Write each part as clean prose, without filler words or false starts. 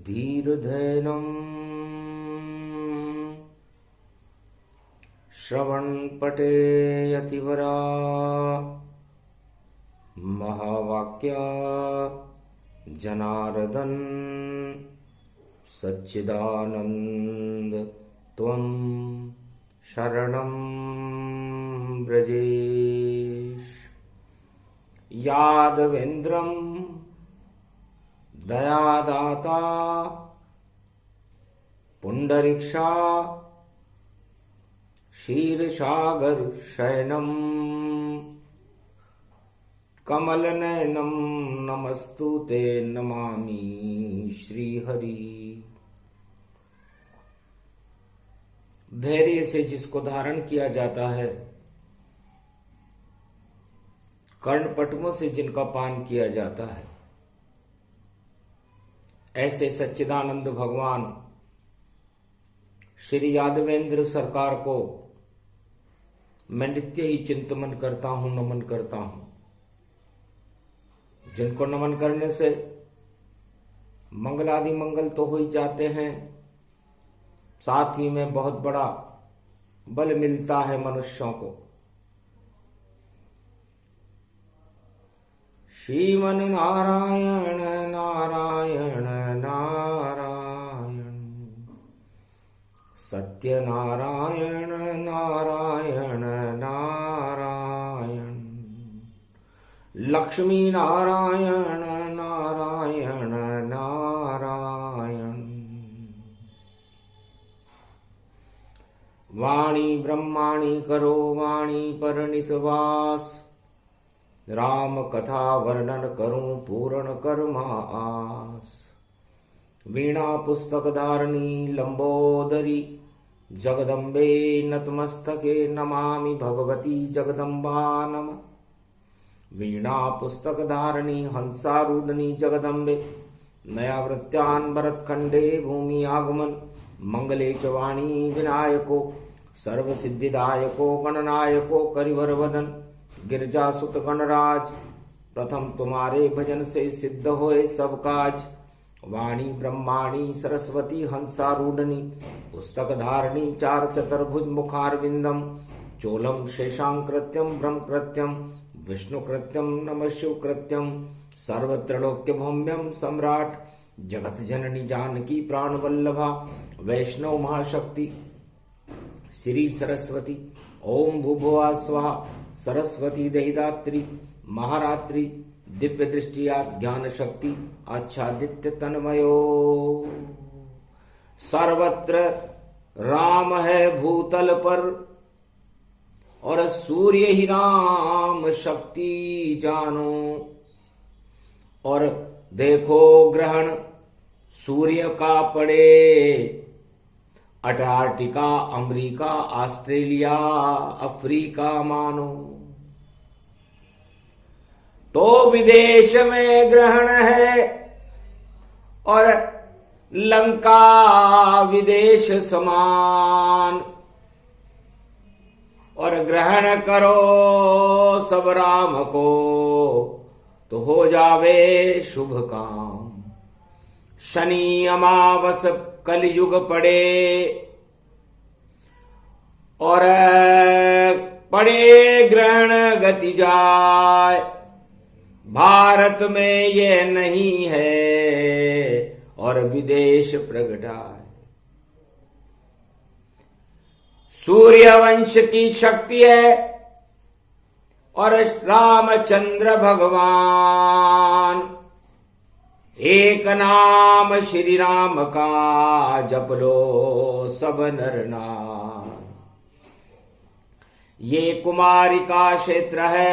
धीर्धैर्यम् श्रवणपटे यतिवरा महावाक्या जनार्दन सच्चिदानंद त्वं शरणं ब्रजेश। यादवेन्द्रं दयादाता पुंडरीक्षा क्षीरसागर शयनम् कमलनयनं नमस्तुते नमामि श्रीहरि। धैर्य से जिसको धारण किया जाता है, कर्णपटुओं से जिनका पान किया जाता है, ऐसे सच्चिदानंद भगवान श्री यादवेंद्र सरकार को मैं नित्य ही चिंतन करता हूं, नमन करता हूं। जिनको नमन करने से मंगलादि मंगल तो हो ही जाते हैं, साथ ही में बहुत बड़ा बल मिलता है मनुष्यों को। श्रीमन नारायण नारायण नारायण सत्य नारायण नारायण नारायण लक्ष्मी नारायण नारायण नारायण। वाणी ब्रह्माणी करो वाणी परिणित वास, राम कथा वर्णन करूं पूर्ण कर्मा आस। वीणा पुस्तक धारणी लंबोदरी जगदम्बे नतमस्तके नमामि भगवती जगदम्बा नमः। वीणा पुस्तक धारणी हंसारूढ़नी जगदम्बे, नयावृत्यान् भरतखंडे भूमि आगमन। मंगले च वाणी विनायको सर्व सिद्धिदायको गणनायको करिवर वदन। गिरजा सुत गणराज प्रथम तुम्हारे भजन से सिद्ध होए सब काज। वाणी ब्रह्माणी सरस्वती हंसारूढ़नी, पुस्तक धारणी चार चतुर्भुज मुखारविंदम। चोलम शेषांकृत्यम ब्रह्मकृत्यम विष्णुकृत्यम नमः शिवकृत्यम। सर्वत्रलोक्य भौम्यम सम्राट जगत जननी जानकी प्राण वल्लभा। वैष्णव महाशक्ति श्री सरस्वती ओम भूभुवा स्वाहा। सरस्वती दहिदात्री महारात्रि दिव्य दृष्टिया ज्ञान शक्ति आच्छादित्य तन्मयो। सर्वत्र राम है भूतल पर और सूर्य ही राम शक्ति जानो। और देखो ग्रहण सूर्य का पड़े, अंटार्कटिका अमेरिका ऑस्ट्रेलिया अफ्रीका मानो। तो विदेश में ग्रहण है और लंका विदेश समान। और ग्रहण करो सब राम को तो हो जावे शुभ काम। शनि अमावस कलयुग पड़े और पड़े ग्रहण गति जाए। भारत में ये नहीं है और विदेश प्रगटाए। सूर्य वंश की शक्ति है और रामचंद्र भगवान। एक नाम श्री राम का जप लो सब नर नार। ये कुमारी का क्षेत्र है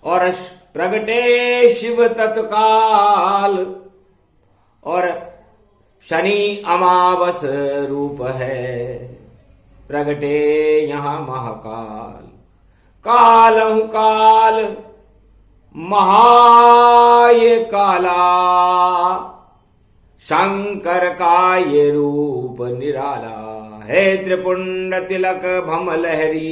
और प्रगटे शिव तत्काल। और शनि अमावस रूप है प्रगटे यहाँ महाकाल। कालहु काल महाय काला, शंकर का ये रूप निराला है। त्रिपुंड तिलक भम लहरी,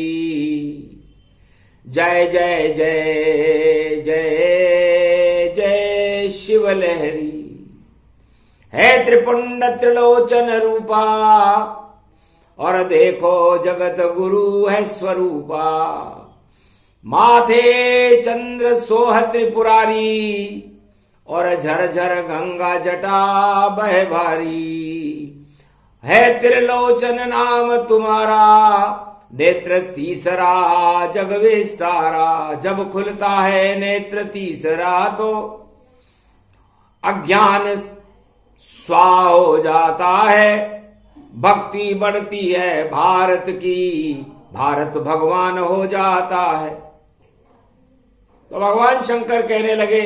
जय जय जय जय जय शिव लहरी। है त्रिपुंड त्रिलोचन रूपा, और देखो जगत गुरु है स्वरूपा। माथे चंद्र सोह त्रिपुरारी, और झरझर गंगा जटा बह भारी। है त्रिलोचन नाम तुम्हारा, नेत्र तीसरा जग विस्तारा। जब खुलता है नेत्र तीसरा तो अज्ञान स्वाहा हो जाता है। भक्ति बढ़ती है भारत की, भारत भगवान हो जाता है। तो भगवान शंकर कहने लगे,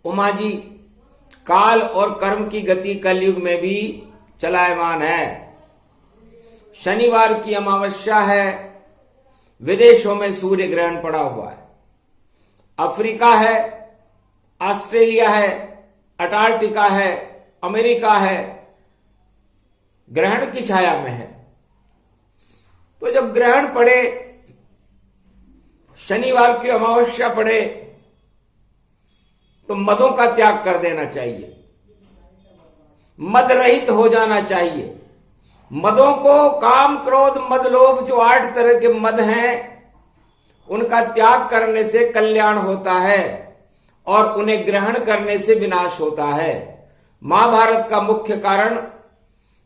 उमा जी, काल और कर्म की गति कलयुग में भी चलायमान है। शनिवार की अमावस्या है, विदेशों में सूर्य ग्रहण पड़ा हुआ है। अफ्रीका है, ऑस्ट्रेलिया है, अंटार्कटिका है, अमेरिका है, ग्रहण की छाया में है। तो जब ग्रहण पड़े, शनिवार की अमावस्या पड़े, तो मदों का त्याग कर देना चाहिए, मद रहित हो जाना चाहिए। मदों को, काम क्रोध मद लोभ, जो 8 तरह के मद हैं, उनका त्याग करने से कल्याण होता है और उन्हें ग्रहण करने से विनाश होता है। महाभारत का मुख्य कारण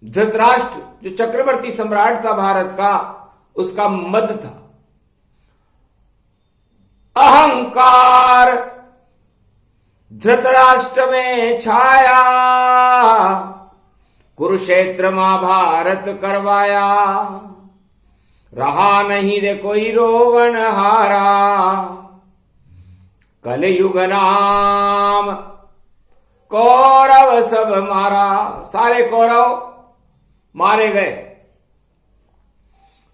धृतराष्ट्र, जो चक्रवर्ती सम्राट था भारत का, उसका मद था, अहंकार धृतराष्ट्र में छाया। कुरुक्षेत्र महाभारत करवाया, रहा नहीं रे कोई रोवन हारा। कलयुग नाम कौरव सब मारा, सारे कौरव मारे गए।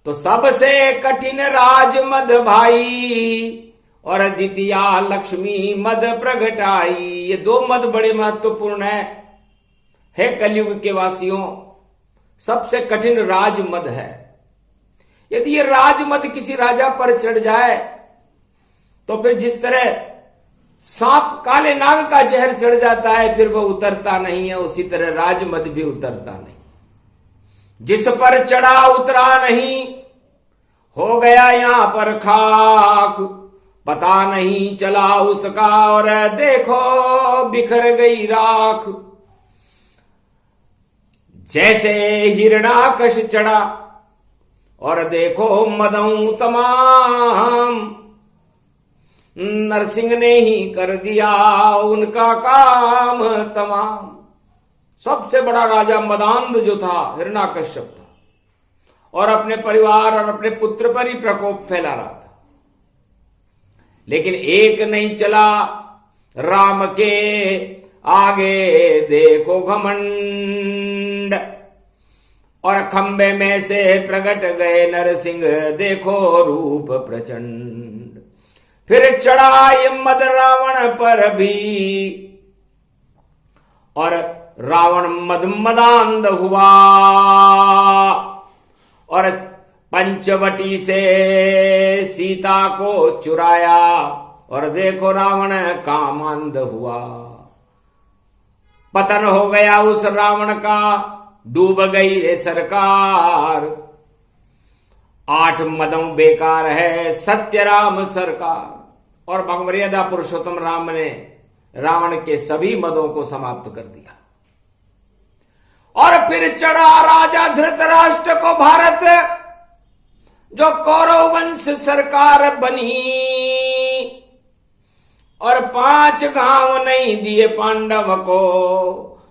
तो सबसे कठिन राज मद भाई, और द्वितीया लक्ष्मी मद प्रगटाई। ये 2 मद बड़े महत्वपूर्ण है कलयुग के वासियों। सबसे कठिन राज मद है। यदि ये राज मद किसी राजा पर चढ़ जाए, तो फिर जिस तरह सांप काले नाग का जहर चढ़ जाता है, फिर वो उतरता नहीं है, उसी तरह राजमद भी उतरता नहीं। जिस पर चढ़ा उतरा नहीं, हो गया यहां पर खाक। पता नहीं चला उसका, और देखो बिखर गई राख। जैसे हिरणाकश चढ़ा, और देखो मदऊ तमाम। नरसिंह ने ही कर दिया उनका काम तमाम। सबसे बड़ा राजा मदांध जो था, हिरणाकश्यप था, और अपने परिवार और अपने पुत्र पर ही प्रकोप फैला रहा था। लेकिन एक नहीं चला राम के आगे, देखो घमंड। और खंबे में से प्रकट गए नरसिंह, देखो रूप प्रचंड। फिर चढ़ा ये मद रावण पर भी, और रावण मद मदांध हुआ। और पंचवटी से सीता को चुराया, और देखो रावण कामांध हुआ। पतन हो गया उस रावण का, डूब गई रे सरकार। 8 मदों बेकार है सत्य राम सरकार। और भगमर्यादा पुरुषोत्तम राम ने रावण के सभी मदों को समाप्त कर दिया। और फिर चढ़ा राजा धृतराष्ट्र को भारत, जो कौरव वंश सरकार बनी। और 5 गांव नहीं दिए पांडव को,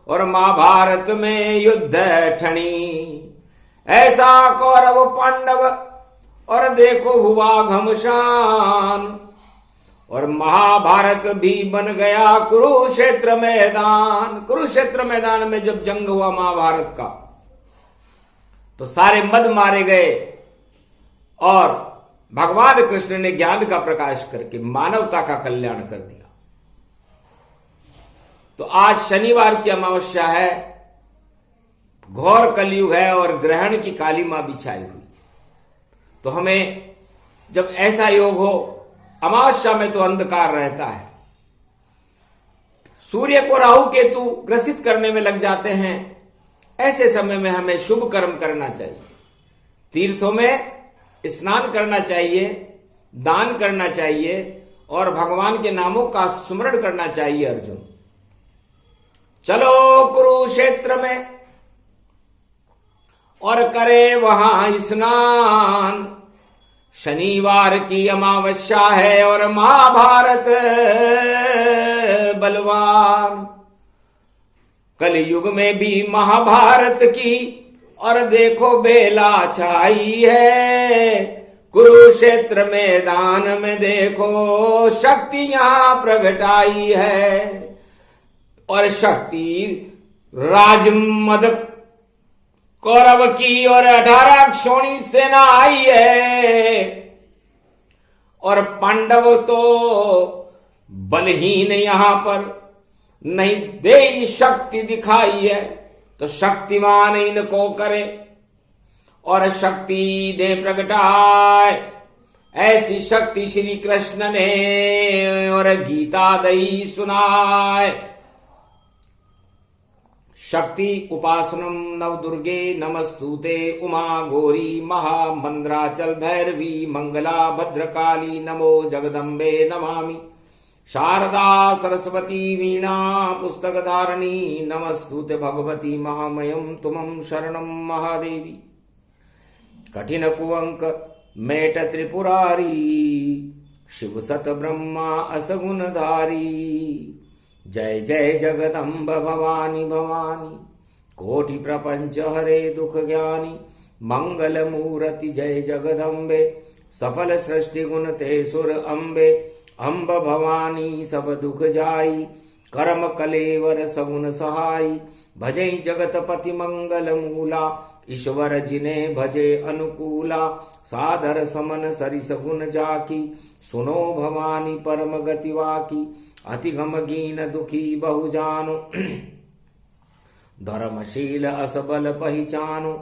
और महाभारत में युद्ध ठनी। ऐसा कौरव पांडव, और देखो हुआ घमशान। और महाभारत भी बन गया कुरुक्षेत्र मैदान। कुरुक्षेत्र मैदान में जब जंग हुआ महाभारत का, तो सारे मद मारे गए, और भगवान कृष्ण ने ज्ञान का प्रकाश करके मानवता का कल्याण कर दिया। तो आज शनिवार की अमावस्या है, घोर कलयुग है, और ग्रहण की काली मां भी छाई हुई। तो हमें जब ऐसा योग हो, अमावस्या में तो अंधकार रहता है, सूर्य को राहु केतु ग्रसित करने में लग जाते हैं। ऐसे समय में हमें शुभ कर्म करना चाहिए, तीर्थों में स्नान करना चाहिए, दान करना चाहिए और भगवान के नामों का स्मरण करना चाहिए। अर्जुन, चलो कुरुक्षेत्र में और करे वहां स्नान। शनिवार की अमावस्या है और महाभारत बलवान। कलयुग में भी महाभारत की और देखो बेला छाई है। कुरुक्षेत्र मैदान में देखो शक्ति यहां प्रगटाई है। और शक्ति राजमद कौरव की और 18 क्षोणी सेना आई है। और पांडव तो बलहीन यहां पर नहीं दे शक्ति दिखाई है, तो शक्तिमान इनको करे और शक्ति दे प्रगटाए। ऐसी शक्ति श्री कृष्ण ने और गीता दई सुनाए। शक्ति उपासनम नव दुर्गे नमस्तुते उमा गौरी महामंद्राचल भैरवी मंगला भद्रकाली नमो जगदम्बे नमामि। शारदा सरस्वती वीणा पुस्तक धारणी नमस्तुते भगवती महामयम तुमं शरणं महादेवी। कठिन कुअंक मेट त्रिपुरारी शिव सत ब्रह्मा असगुणधारी। जय जय जगदम्ब भवानी भवानी कोटि प्रपंच हरे दुख ज्ञानी। मंगल मूर्ति जय जगदम्बे सफल सृष्टि गुण ते सुर अम्बे। अम्ब भवानी सब दुख जाई कर्म कलेवर सगुन सहाई। भजै जगतपति मंगल मूला ईश्वर जिने भजे अनुकूला। सादर समन सरिस गुण जाकी सुनो भवानी परम गति वाकी। अति गम गीन दुखी बहु जानो धर्मशील असबल पहचानो।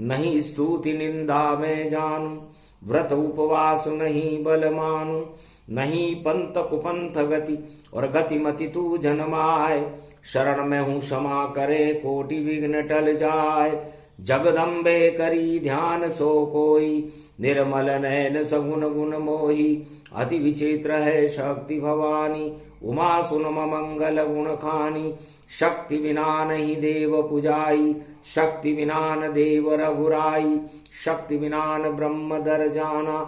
नहीं स्तुति निंदा में जानू व्रत उपवास नहीं बल मानू। नहीं पंथ कुपंथ गति और गति मति तू जन्माए। शरण में हूँ क्षमा करे कोटि विघ्न टल जाए। जगदम्बे करी ध्यान सो कोई निर्मल नयन सगुन गुण मोही। अति विचित्र है शक्ति भवानी उमा सुनम मंगल गुण खानी। शक्ति बिना नहीं देव पुजाई शक्ति बिना न देव रघुराई। शक्ति बिना न ब्रह्म दर जाना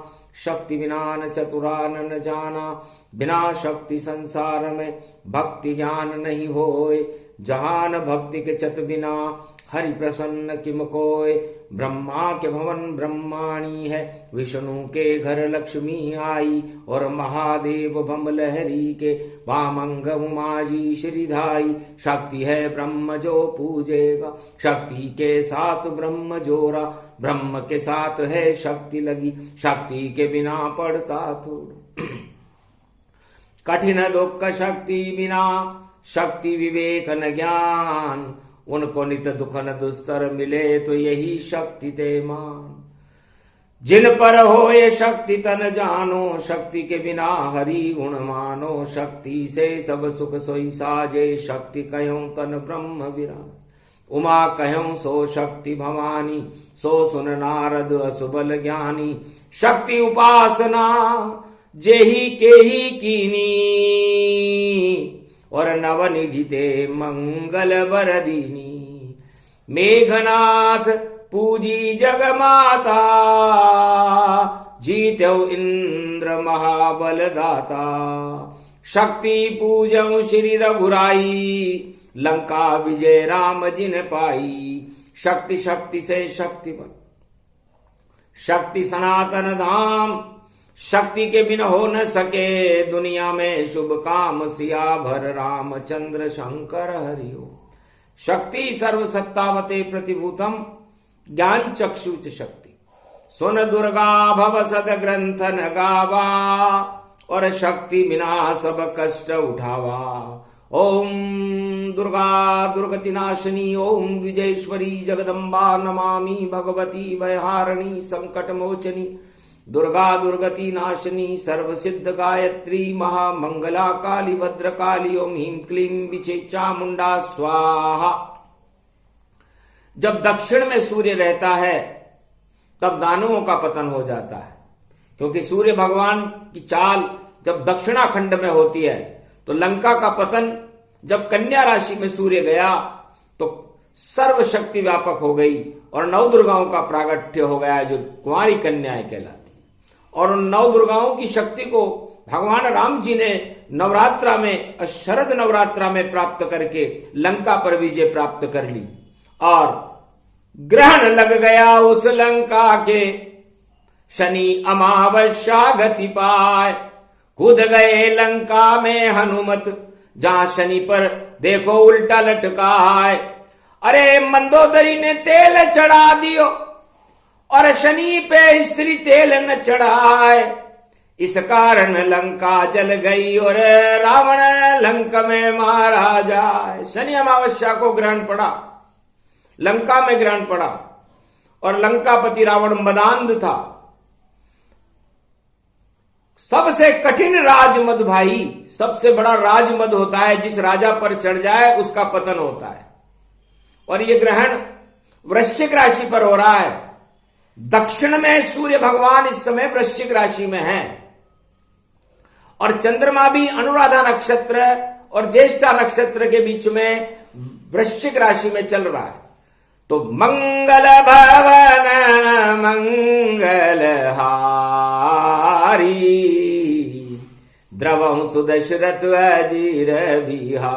शक्ति बिना न चतुरान न जाना। बिना शक्ति संसार में भक्ति ज्ञान नहीं होए। जहान भक्ति के चत बिना हरि प्रसन्न किम कोय। ब्रह्मा के भवन ब्रह्माणी है विष्णु के घर लक्ष्मी आई। और महादेव बम लहरी के वामंग उमाजी श्रीधाई। शक्ति है ब्रह्म जो पूजेगा शक्ति के साथ ब्रह्म जोड़ा। ब्रह्म के साथ है शक्ति लगी शक्ति के बिना पड़ता थोड़ा। कठिन दुख शक्ति बिना शक्ति विवेक न ज्ञान। उनको नित दुख न दुस्तर मिले तो यही शक्ति ते मान। जिन पर हो ये शक्ति तन जानो शक्ति के बिना हरि गुण मानो। शक्ति से सब सुख सोई साजे शक्ति कहो तन ब्रह्म विराज। उमा कहो सो शक्ति भवानी सो सुन नारद असुबल ज्ञानी। शक्ति उपासना जेहि के ही कीनी और नवनिधि ते मंगल बरदीनी। मेघनाथ पूजी जग माता जीत्यो इंद्र महाबल दाता। शक्ति पूजौ श्री रघुराई लंका विजय राम जिन पाई। शक्ति शक्ति से शक्ति बन शक्ति सनातन धाम। शक्ति के बिन हो न सके दुनिया में शुभ काम। सिया भर रामचंद्र शंकर हरिओ। शक्ति सर्व सत्तावते प्रतिभूतम ज्ञान चक्षुच शक्ति। सुन दुर्गा भव सद ग्रंथन गावा और शक्ति बिना सब कष्ट उठावा। ओम दुर्गा दुर्गति नाशिनी ओम विजयेश्वरी जगदम्बा नमामि। भगवती भयहारिणी संकट मोचनी दुर्गा दुर्गति नाशिनी सर्व सिद्ध गायत्री महामंगला काली भद्रकाली ओम ह्रीं क्लीं विचे चामुंडा स्वाहा। जब दक्षिण में सूर्य रहता है तब दानवों का पतन हो जाता है, क्योंकि सूर्य भगवान की चाल जब दक्षिणाखंड में होती है तो लंका का पतन जब कन्या राशि में सूर्य गया तो सर्वशक्ति व्यापक हो गई और नौ दुर्गाओं का प्रागट्य हो गया जो कुंवारी कन्याएं कहलाती। और उन नौ दुर्गाओं की शक्ति को भगवान राम जी ने नवरात्रा में, शरद नवरात्रा में प्राप्त करके लंका पर विजय प्राप्त कर ली। और ग्रहण लग गया उस लंका के, शनि अमावस्या गति पाए, कूद गए लंका में हनुमत, जहां शनि पर देखो उल्टा लटका है। अरे मंदोदरी ने तेल चढ़ा दियो और शनि पे स्त्री तेल न चढ़ाए, इस कारण लंका जल गई और रावण लंक में मारा जाए। शनि अमावस्या को ग्रहण पड़ा, लंका में ग्रहण पड़ा और लंकापति रावण मदांध था। सबसे कठिन राजमद भाई, सबसे बड़ा राजमद होता है, जिस राजा पर चढ़ जाए उसका पतन होता है। और ये ग्रहण वृश्चिक राशि पर हो रहा है। दक्षिण में सूर्य भगवान इस समय वृश्चिक राशि में है और चंद्रमा भी अनुराधा नक्षत्र और ज्येष्ठा नक्षत्र के बीच में वृश्चिक राशि में चल रहा है। तो मंगल भवन मंगल हारी, द्रवं सुदशरथ अजीर बिहारी,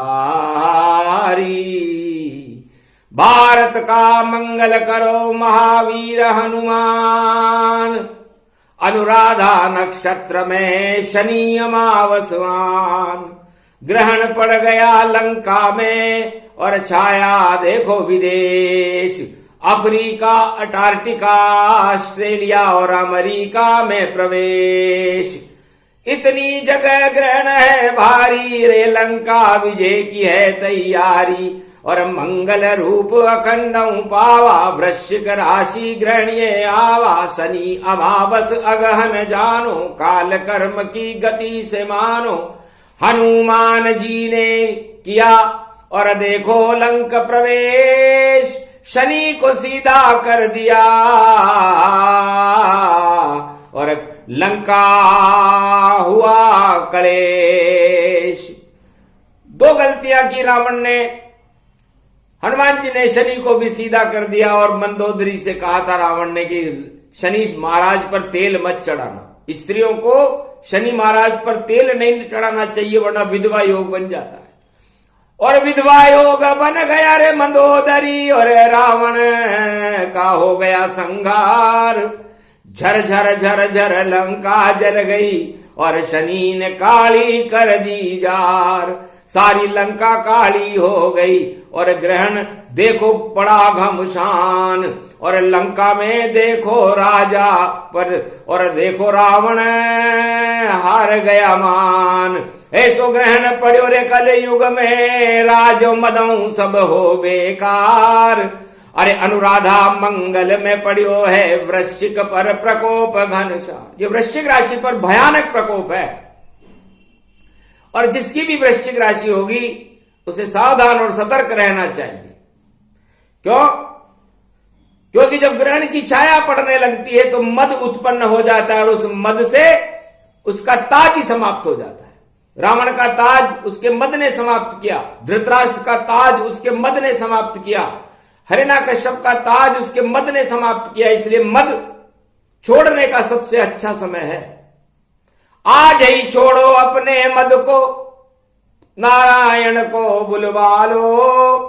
भारत का मंगल करो महावीर हनुमान, अनुराधा नक्षत्र में शनि अमावस्यान, ग्रहण पड़ गया लंका में और छाया देखो विदेश, अफ्रीका, अंटार्कटिका, ऑस्ट्रेलिया और अमेरिका में प्रवेश। इतनी जगह ग्रहण है भारी, रे लंका विजय की है तैयारी, और मंगल रूप अखंडं पावा, वृश्चिक राशि ग्रहण ये आवा, शनि अमावस अगहन जानो, काल कर्म की गति से मानो, हनुमान जी ने किया और देखो लंक प्रवेश, शनि को सीधा कर दिया और लंका हुआ कलेश। दो गलतियां की रावण ने, हनुमान जी ने शनि को भी सीधा कर दिया और मंदोदरी से कहा था रावण ने कि शनि महाराज पर तेल मत चढ़ाना, स्त्रियों को शनि महाराज पर तेल नहीं चढ़ाना चाहिए वरना विधवा योग बन जाता है। और विधवा योग बन गया रे मंदोदरी और रावण का हो गया संहार, झर झर झर झर लंका जल गई और शनि ने काली कर दी जार, सारी लंका काली हो गई और ग्रहण देखो पड़ा घमशान, और लंका में देखो राजा पर और देखो रावण हार गया मान। ऐसो ग्रहण पड़ो रे कल युग में, राज मदों सब हो बेकार, अरे अनुराधा मंगल में पड़ो है वृश्चिक पर प्रकोप घनश्याम। ये वृश्चिक राशि पर भयानक प्रकोप है और जिसकी भी वृश्चिक राशि होगी उसे सावधान और सतर्क रहना चाहिए। क्यों? क्योंकि जब ग्रहण की छाया पड़ने लगती है तो मद उत्पन्न हो जाता है और उस मद से उसका ताज ही समाप्त हो जाता है। रावण का ताज उसके मद ने समाप्त किया, धृतराष्ट्र का ताज उसके मद ने समाप्त किया, हिरण्यकश्यप का ताज उसके मद ने समाप्त किया। इसलिए मद छोड़ने का सबसे अच्छा समय है। आज ही छोड़ो अपने मद को, नारायण को बुलवा लो,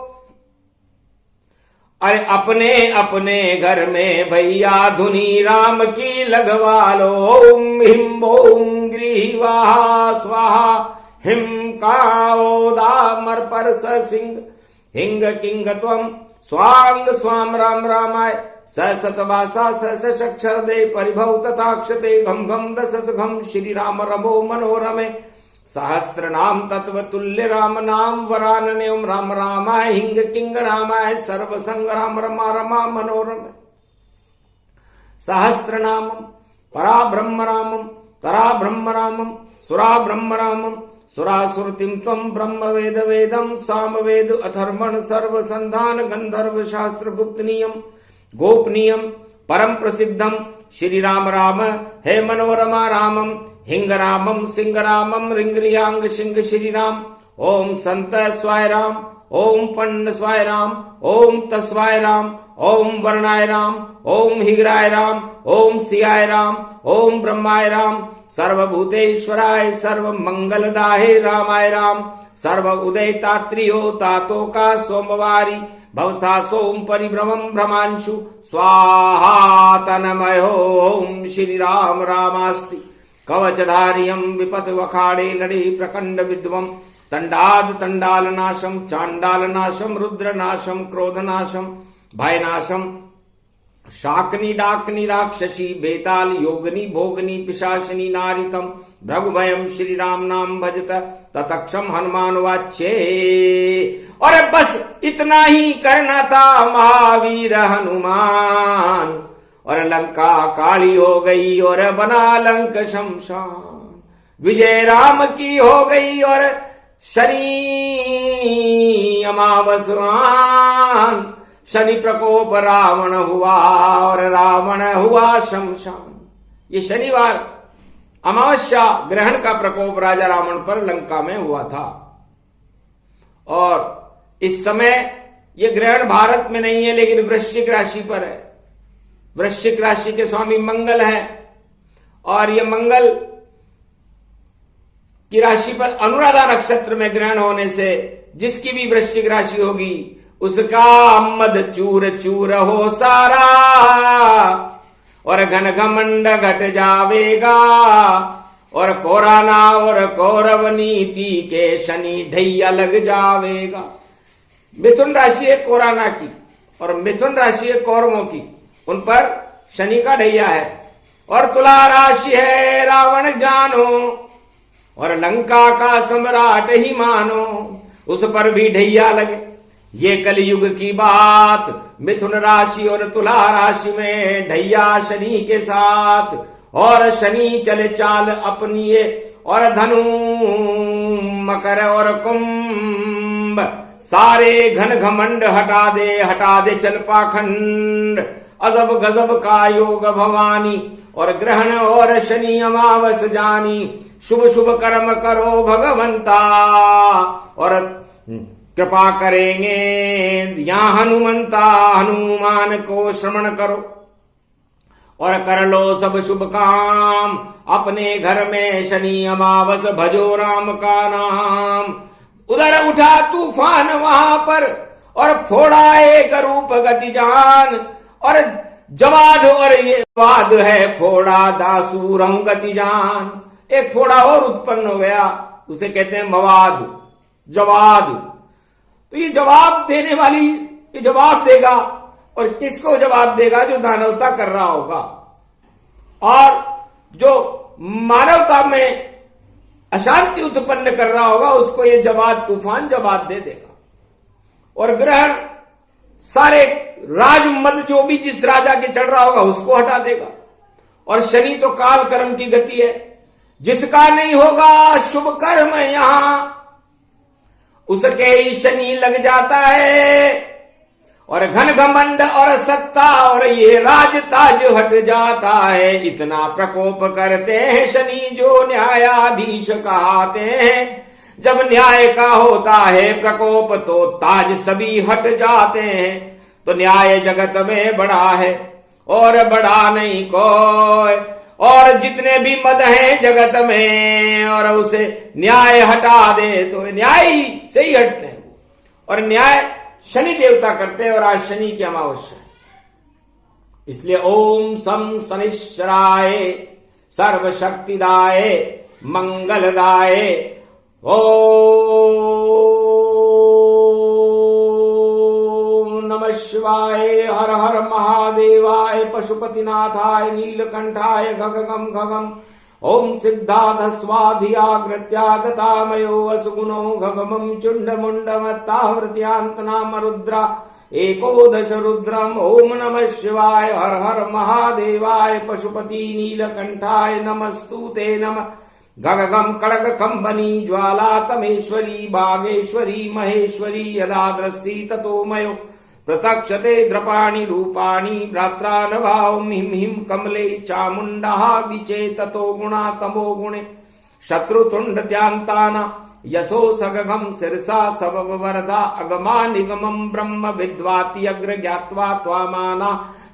अरे अपने अपने घर में भैया धुनी राम की लगवा लो। ओम हिम ओम ग्रीवाहा स्वाहा, हिम काओ दामर पर सिंह, हिंग किंग त्वम स्वांग स्वाम राम रामाय, सतवासा सक्षर दे परिभव तथाक्षते, घम घम दशस घम श्री राम रमो मनोरमे, सहस्त्र नाम तत्व तुल्य राम नाम वरानने, ओम राम रामाय हिंग किंग रामाय, सर्व संग राम रमा रमा मनोरम। सहस्त्र नाम परा ब्रह्म रामम तरा ब्रह्म रामम सुरा ब्रह्म रामम सुरासुरतिम त्वं ब्रह्म वेद वेदम साम वेद अथर्वण सर्व संधान गंधर्व शास्त्र गुप्तनीयम गोपनीयम परम प्रसिद्धम श्री राम राम हे मनोरमा रामम हिंग रामम सिंह रामम रिंगरियांग सिंह श्री राम ओम संत स्वाय राम ओम पंड स्वाय राम ओम तस्वाय राम ओम वर्णाय राम ओम हिगराय राम ओम सियाय राम ओम ब्रह्माय राम सर्वभूतेश्वराय सर्व मंगलदाहे रामाय राम सर्व उदय तात्रियो तातो का सोमवारी भवसा सोम परिभ्रमम भ्रमांशु स्वाहा तनमयो ओम श्री राम रामास्ति कवचधारियम विपत वखाड़े लड़े प्रकंड विद्वम तंडाद तंडाल नाशम चांडाल नाशम रुद्र नाशम क्रोध नाशम भय नाशम शाकनी डाकनी राक्षसी बेताल योगनी भोगनी पिशाचनी नारितम भृगुभयम श्री राम नाम भजत ततक्षम हनुमान वाच्ये। और बस इतना ही करना था महावीर हनुमान और लंका काली हो गई और बना लंक शमशान विजय राम की हो गई और शनि अमावस्यान शनि प्रकोप रावण हुआ और रावण हुआ शमशान। ये शनिवार अमावस्या ग्रहण का प्रकोप राजा रावण पर लंका में हुआ था और इस समय ये ग्रहण भारत में नहीं है लेकिन वृश्चिक राशि पर है। वृश्चिक राशि के स्वामी मंगल हैं और ये मंगल की राशि पर अनुराधा नक्षत्र में ग्रहण होने से जिसकी भी वृश्चिक राशि होगी उसका मद चूर चूर हो सारा और घन घमंड घट जावेगा और कोराना और कौरव नीति के शनि ढैया लग जावेगा। मिथुन राशि है कोराना की और मिथुन राशि है कौरवों की, उन पर शनि का ढैया है। और तुला राशि है रावण जानो और लंका का सम्राट ही मानो, उस पर भी ढैया लगे। ये कलयुग की बात, मिथुन राशि और तुला राशि में ढैया शनि के साथ और शनि चले चाल अपनी और धनु मकर और कुंभ सारे घन घमंड हटा दे चल पाखंड अजब गजब का योग भवानी और ग्रहण और शनि अमावस जानी शुभ शुभ कर्म करो भगवंता और कृपा करेंगे यहाँ हनुमंता हनुमान को श्रवण करो और कर लो सब शुभ काम अपने घर में शनि अमावस भजो राम का नाम। उधर उठा तूफान वहां पर और फोड़ा एक रूप गति जान और जवाद और ये वाद है फोड़ा दासूरहु गति जान। एक फोड़ा और उत्पन्न हो गया, उसे कहते हैं मवाद जवाद। तो ये जवाब देने वाली ये जवाब देगा और किसको जवाब देगा? जो दानवता कर रहा होगा और जो मानवता में अशांति उत्पन्न कर रहा होगा उसको ये जवाब तूफान जवाब दे देगा। और ग्रहण सारे राजमद जो भी जिस राजा के चढ़ रहा होगा उसको हटा देगा। और शनि तो काल कर्म की गति है, जिसका नहीं होगा शुभ कर्म यहां उसके ही शनि लग जाता है और घन घमंड और सत्ता और ये राज ताज हट जाता है। इतना प्रकोप करते हैं शनि जो न्यायाधीश कहते हैं। जब न्याय का होता है प्रकोप तो ताज सभी हट जाते हैं। तो न्याय जगत में बड़ा है और बड़ा नहीं कोई, और जितने भी मद हैं जगत में और उसे न्याय हटा दे तो न्याय से ही हटते हैं। और न्याय शनि देवता करते हैं और आज शनि की अमावस्या है, इसलिए ओम सम शनिश्चराय सर्वशक्तिदाय मंगलदाय ओम नमः शिवाय हर हर महादेवाय पशुपतिनाथाय नीलकंठाय गगगम गगम ओम सिद्धाध स्वाधियाग्रत्यादतामयो असुगुणो गगमं चुंड मुंडमत्तावृत्यांत नाम रुद्रा एकोदश रुद्रम। ओम नमः शिवाय, हर हर महादेवाय, पशुपति नीलकंठाय नमस्तुते नमः। गगगम कड़ग कंबनी ज्वाला तमेश्वरी बागेश्वरी महेश्वरी, यदा दृष्टि ततो मयो प्रतक्षते द्रपाणि रूपाणि। भ्रात्रानभावं हिं हिं कमले चामुण्डः विचे ततो गुणा तमो गुणे। शत्रुतुण्डत्यान्ताना यशो सगगम शिरसा सबवरदा। अगमा निगमं ब्रह्म विद्वाति अग्र ज्ञात्वा त्वामाना।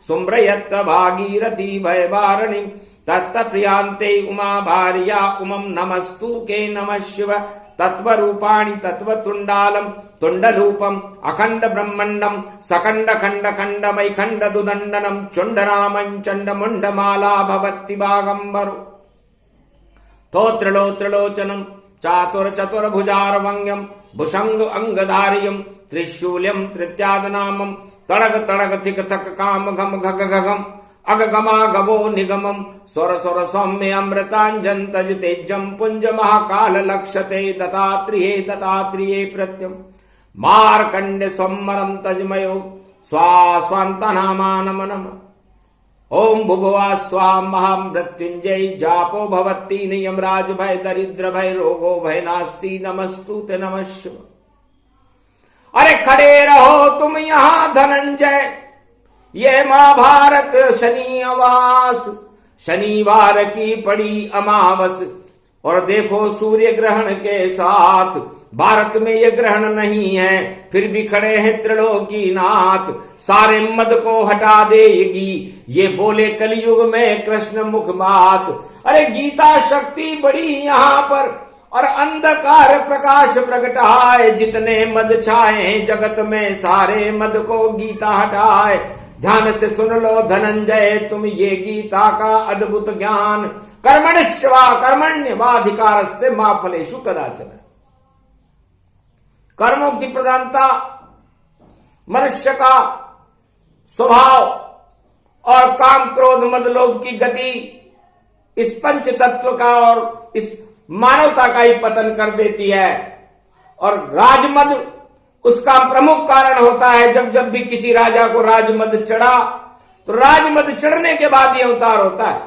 सुम्रयत्त भागीरथी भयवारणिं तत्त प्रियांते उमा भार्या उमं। नमस्तु के नमः शिव तत्वरूपाणि तत्वतुण्डालम् तुण्डलूपम् अखण्ड ब्रह्मण्डम् सकण्ड खण्ड खण्डमयि खण्ड दुदण्डनम्। चण्डरामम् चण्डमुण्डमाला भवति बागम्बरो। तोत्रिलोत्रिलोचनम् चातुर चतुर्भुजार्वङ्ग्यम् भुषङ्ग अङ्गधार्यम् त्रिशूल्यम् तृतीयादनामम्। तड़ग तड़ग थिक थक काम घम घग घगम। अगगमा गवो निगमम् स्वर स्वर सौम्य अमृताञ्जन तज तेजम्। पुंज महाकाल लक्षते दत्तात्रेये दत्तात्रेये प्रत्यम्। मार्कण्डे स्वमरम् तजमयो स्वास्वान्तनामा नमः। ओम भुभुवा स्वाहा महामृत्युंजय जापो भवती नियम राज भय दरिद्र भय रोगो भय नास्ति। नमस्तुते नमः शिव। अरे खड़े रहो तुम यहां धनंजय, ये महाभारत शनि अमास। शनिवार की पड़ी अमावस और देखो सूर्य ग्रहण के साथ। भारत में ये ग्रहण नहीं है फिर भी खड़े हैं त्रिलोकीनाथ। सारे मद को हटा देगी ये बोले कलयुग में कृष्ण मुख मात। अरे गीता शक्ति बड़ी यहाँ पर और अंधकार प्रकाश प्रगटाए। जितने मद छाए हैं जगत में सारे मद को गीता हटाए। ध्यान से सुन लो धनंजय तुम ये गीता का अद्भुत ज्ञान। कर्मण्येवा कर्मण्येवाधिकारस्ते मा फलेषु कदाचन। कर्मों की प्रधानता, मनुष्य का स्वभाव और काम क्रोध मद लोभ की गति इस पंच तत्व का और इस मानवता का ही पतन कर देती है। और राजमद उसका प्रमुख कारण होता है। जब जब भी किसी राजा को राजमद चढ़ा तो राजमद चढ़ने के बाद ये अवतार होता है।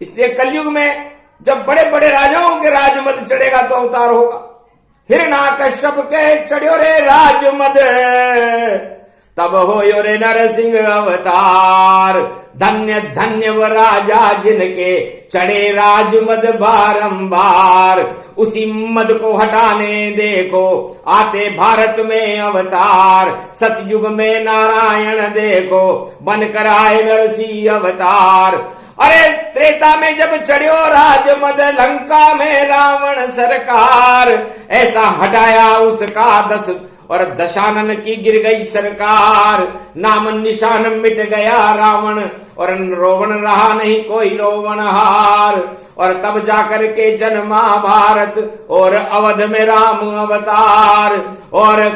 इसलिए कलयुग में जब बड़े बड़े राजाओं के राजमद चढ़ेगा तो अवतार होगा। हिरण्याकश्यप के चढ़्यो रे राजमद तब होयो रे नरसिंह अवतार। धन्य धन्य वो राजा जिनके चढ़े राजमद बारंबार। उसी मद को हटाने देखो आते भारत में अवतार। सतयुग में नारायण देखो बनकर आए नरसिंह अवतार। अरे त्रेता में जब चढ़्यो राजमद लंका में रावण सरकार। ऐसा हटाया उसका दस और दशानन की गिर गई सरकार। नाम निशान मिट गया रावण और रोवण रहा नहीं कोई रोवणहार। और तब जाकर के जन्मा भारत और अवध में राम अवतार। और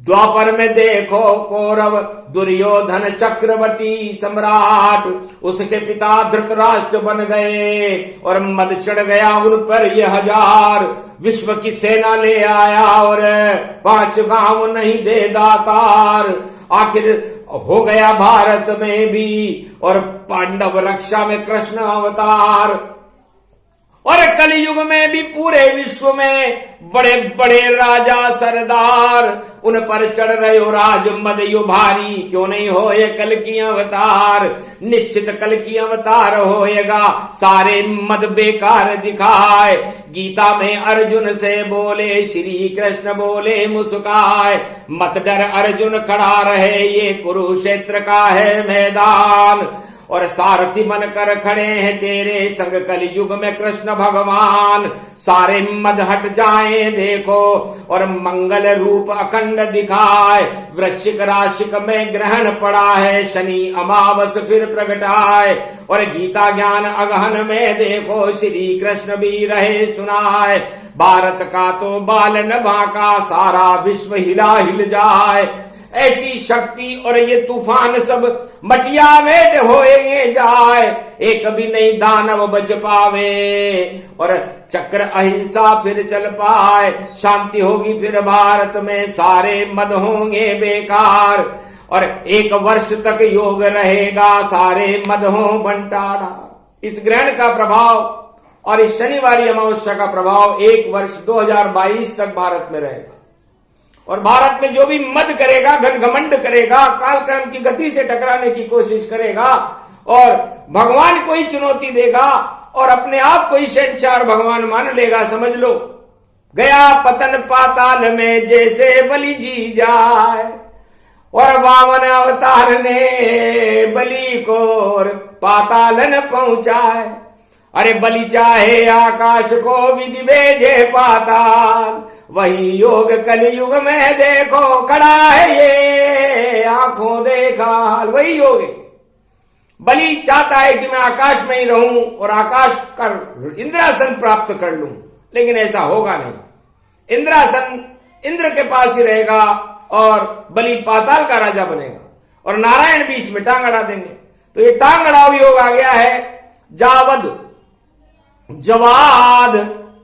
द्वापर में देखो कौरव दुर्योधन चक्रवर्ती सम्राट। उसके पिता धृतराष्ट्र बन गए और मद चढ़ गया उन पर ये हजार। विश्व की सेना ले आया और 5 गांव नहीं दे दातार। आखिर हो गया भारत में भी और पांडव रक्षा में कृष्ण अवतार। और कलयुग में भी पूरे विश्व में बड़े बड़े राजा सरदार उन पर चढ़ रहे हो राजमद यो भारी। क्यों नहीं हो ये कल की अवतार। निश्चित कल की अवतार होएगा सारे मद बेकार दिखाए। गीता में अर्जुन से बोले श्री कृष्ण बोले मुस्काए। मत डर अर्जुन खड़ा रहे ये कुरुक्षेत्र का है मैदान। और सारथी बनकर खड़े हैं तेरे संग कलयुग में कृष्ण भगवान। सारे मद हट जाए देखो और मंगल रूप अखंड दिखाए। वृश्चिक राशि में ग्रहण पड़ा है शनि अमावस फिर प्रगटाए। और गीता ज्ञान अगहन में देखो श्री कृष्ण भी रहे सुनाए। भारत का तो बाल न बांका सारा विश्व हिला हिल जाए। ऐसी शक्ति और ये तूफान सब मटिया में होएंगे जाए, एक भी नहीं दानव बच पावे, और चक्र अहिंसा फिर चल पाए, शांति होगी फिर भारत में, सारे मद होंगे बेकार, और 1 वर्ष तक योग रहेगा, सारे मद हो बंटारा। इस ग्रहण का प्रभाव और इस शनिवारी अमावस्या का प्रभाव 1 वर्ष 2022 तक भारत में रहेगा। और भारत में जो भी मद करेगा, घमंड करेगा, कालक्रम की गति से टकराने की कोशिश करेगा और भगवान को ही चुनौती देगा और अपने आप को ही शहंशाह भगवान मान लेगा, समझ लो गया पतन पाताल में जैसे बलि जी जाए, और वामन अवतार ने बलि को पातालन पहुंचाए। अरे बलि चाहे आकाश को विधि भेजे पाताल, वही योग कलयुग में देखो खड़ा है ये आंखों देखा हाल, वही योग है। बलि चाहता है कि मैं आकाश में ही रहूं और आकाश कर इंद्रासन प्राप्त कर लूं, लेकिन ऐसा होगा नहीं। इंद्रासन इंद्र के पास ही रहेगा और बलि पाताल का राजा बनेगा और नारायण बीच में टांग अड़ा देंगे। तो ये टांग अड़ाव योग आ गया है। जावद, जवाद,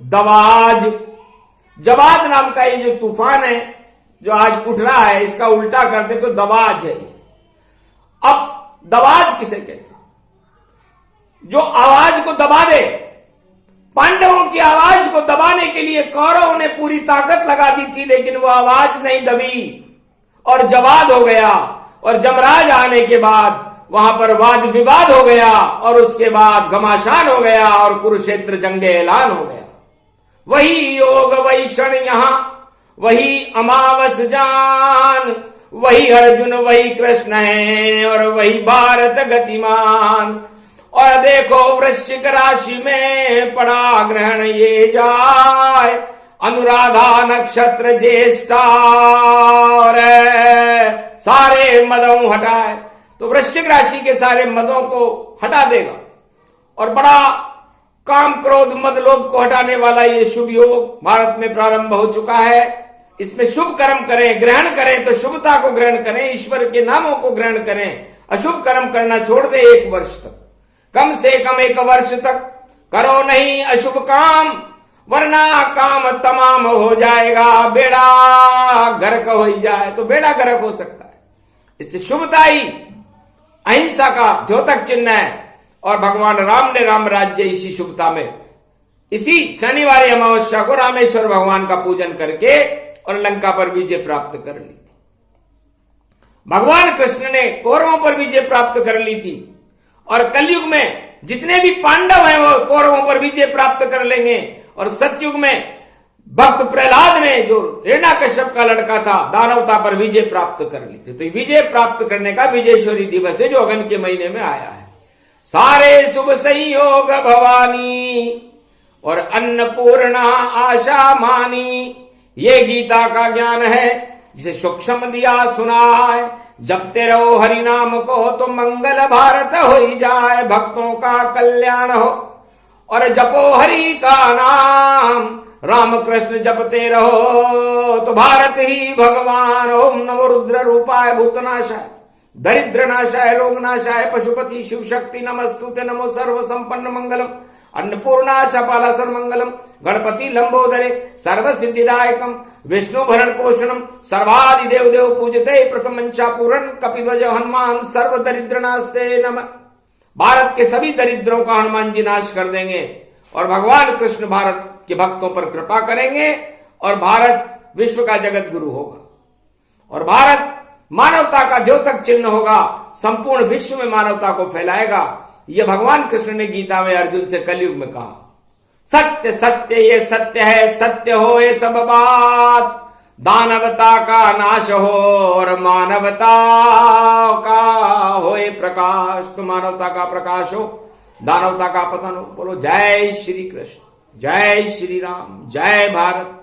दवाज, जवाद नाम का ये जो तूफान है जो आज उठ रहा है, इसका उल्टा कर दे तो दवाज है। अब दवाज किसे कहते हैं? जो आवाज को दबा दे। पांडवों की आवाज को दबाने के लिए कौरवों ने पूरी ताकत लगा दी थी, लेकिन वो आवाज नहीं दबी और जवाद हो गया। और जमराज आने के बाद वहां पर वाद विवाद हो गया और उसके बाद घमासान हो गया और कुरुक्षेत्र जंगे ऐलान हो गया। वही योग, वही क्षण यहां, वही अमावस जान, वही अर्जुन, वही कृष्ण है और वही भारत गतिमान। और देखो वृश्चिक राशि में पड़ा ग्रहण ये जाए, अनुराधा नक्षत्र ज्येष्ठा और सारे मदों हटाए। तो वृश्चिक राशि के सारे मदों को हटा देगा और बड़ा काम क्रोध मद लोभ को हटाने वाला ये शुभ योग भारत में प्रारंभ हो चुका है। इसमें शुभ कर्म करें, ग्रहण करें तो शुभता को ग्रहण करें, ईश्वर के नामों को ग्रहण करें, अशुभ कर्म करना छोड़ दे 1 वर्ष तक, कम से कम 1 वर्ष तक करो नहीं अशुभ काम, वरना काम तमाम हो जाएगा, बेड़ा गर्क हो ही जाए तो बेड़ा गर्क हो सकता है। इससे शुभता ही अहिंसा का द्योतक चिन्ह है और भगवान राम ने राम राज्य इसी शुभता में, इसी शनिवारी अमावस्या को रामेश्वर भगवान का पूजन करके और लंका पर विजय प्राप्त कर ली थी। भगवान कृष्ण ने कौरवों पर विजय प्राप्त कर ली थी और कलयुग में जितने भी पांडव हैं वो कौरवों पर विजय प्राप्त कर लेंगे। और सतयुग में भक्त प्रहलाद ने जो हिरण्याकश्यप का लड़का था दानवता पर विजय प्राप्त कर ली थी। तो विजय प्राप्त करने का विजयेश्वरी दिवस है जो अगन के महीने में आया है। सारे शुभ संयोग भवानी और अन्नपूर्णा आशा मानी, ये गीता का ज्ञान है जिसे सूक्ष्म दिया सुनाए। जपते रहो हरि नाम को तो मंगल भारत हो ही जाए, भक्तों का कल्याण हो। और जपो हरि का नाम, राम कृष्ण जपते रहो तो भारत ही भगवान। ओम नमो रुद्र रूपाय भूतनाशाय दरिद्र नाशाय रोग नाशाय पशुपति शिव शक्ति नमस्तुते। नमो सर्व संपन्न मंगलम अन्नपूर्णा शपाला सर्वमंगलम गणपति लंबोदरे सर्व सिद्धिदायकम विष्णु भरण पोषणम सर्वादि देव देव पूजते प्रथमंचा पूरण कपिध्वज हनुमान सर्व दरिद्र नास्ते नमः। भारत के सभी दरिद्रों का हनुमान जी नाश कर देंगे और भगवान कृष्ण भारत के भक्तों पर कृपा करेंगे और भारत विश्व का जगत गुरु होगा और भारत मानवता का द्योतक चिन्ह होगा, संपूर्ण विश्व में मानवता को फैलाएगा। यह भगवान कृष्ण ने गीता में अर्जुन से कलयुग में कहा। सत्य सत्य ये सत्य है, सत्य हो ये सब बात, दानवता का नाश हो और मानवता का होए प्रकाश। तो मानवता का प्रकाश हो, दानवता का पतन हो। बोलो जय श्री कृष्ण, जय श्री राम, जय भारत।